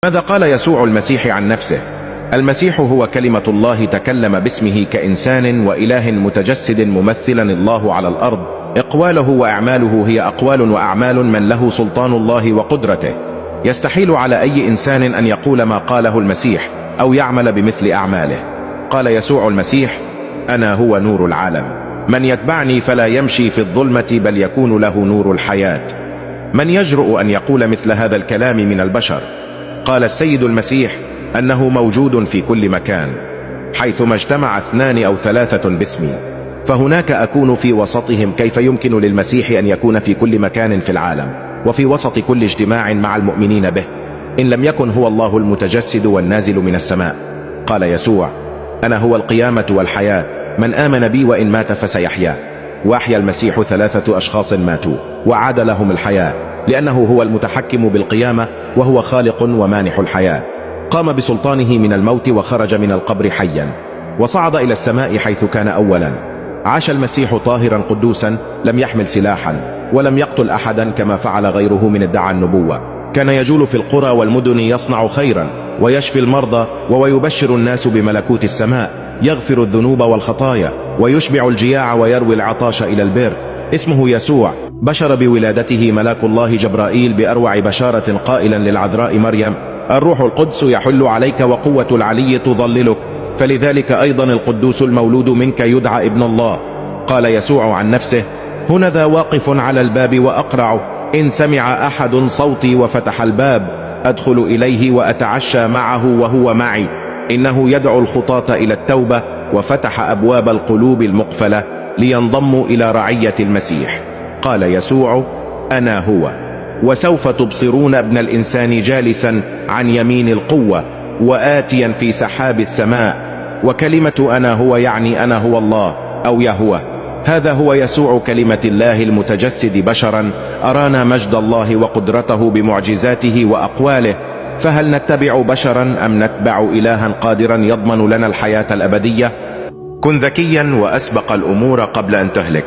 ماذا قال يسوع المسيح عن نفسه؟ المسيح هو كلمة الله تكلم باسمه كإنسان وإله متجسد ممثلا الله على الأرض. إقواله وأعماله هي أقوال وأعمال من له سلطان الله وقدرته. يستحيل على أي إنسان أن يقول ما قاله المسيح أو يعمل بمثل أعماله. قال يسوع المسيح: أنا هو نور العالم، من يتبعني فلا يمشي في الظلمة بل يكون له نور الحياة. من يجرؤ أن يقول مثل هذا الكلام من البشر؟ قال السيد المسيح أنه موجود في كل مكان، حيثما اجتمع 2 أو 3 باسمي فهناك أكون في وسطهم. كيف يمكن للمسيح أن يكون في كل مكان في العالم وفي وسط كل اجتماع مع المؤمنين به إن لم يكن هو الله المتجسد والنازل من السماء؟ قال يسوع: أنا هو القيامة والحياة، من آمن بي وإن مات فسيحيا. وأحيا المسيح 3 أشخاص ماتوا وعاد لهم الحياة، لأنه هو المتحكم بالقيامة وهو خالق ومانح الحياة. قام بسلطانه من الموت وخرج من القبر حيا وصعد إلى السماء حيث كان أولا. عاش المسيح طاهرا قدوسا، لم يحمل سلاحا ولم يقتل أحدا كما فعل غيره من ادعاء النبوة. كان يجول في القرى والمدن يصنع خيرا ويشفي المرضى ويبشر الناس بملكوت السماء، يغفر الذنوب والخطايا ويشبع الجياع ويروي العطاش إلى البر. اسمه يسوع. بشر بولادته ملاك الله جبرائيل بأروع بشارة قائلا للعذراء مريم: الروح القدس يحل عليك وقوة العلي تظللك، فلذلك أيضا القدوس المولود منك يدعى ابن الله. قال يسوع عن نفسه: هنذا واقف على الباب وأقرع، إن سمع أحد صوتي وفتح الباب أدخل إليه وأتعشى معه وهو معي. إنه يدعو الخطاة إلى التوبة وفتح أبواب القلوب المقفلة لينضموا إلى رعية المسيح. قال يسوع: أنا هو، وسوف تبصرون ابن الإنسان جالسا عن يمين القوة وآتيا في سحاب السماء. وكلمة أنا هو يعني أنا هو الله أو يهوه. هذا هو يسوع كلمة الله المتجسد بشرا، أرانا مجد الله وقدرته بمعجزاته وأقواله. فهل نتبع بشرا أم نتبع إلها قادرا يضمن لنا الحياة الأبدية؟ كن ذكيا وأسبق الأمور قبل أن تهلك.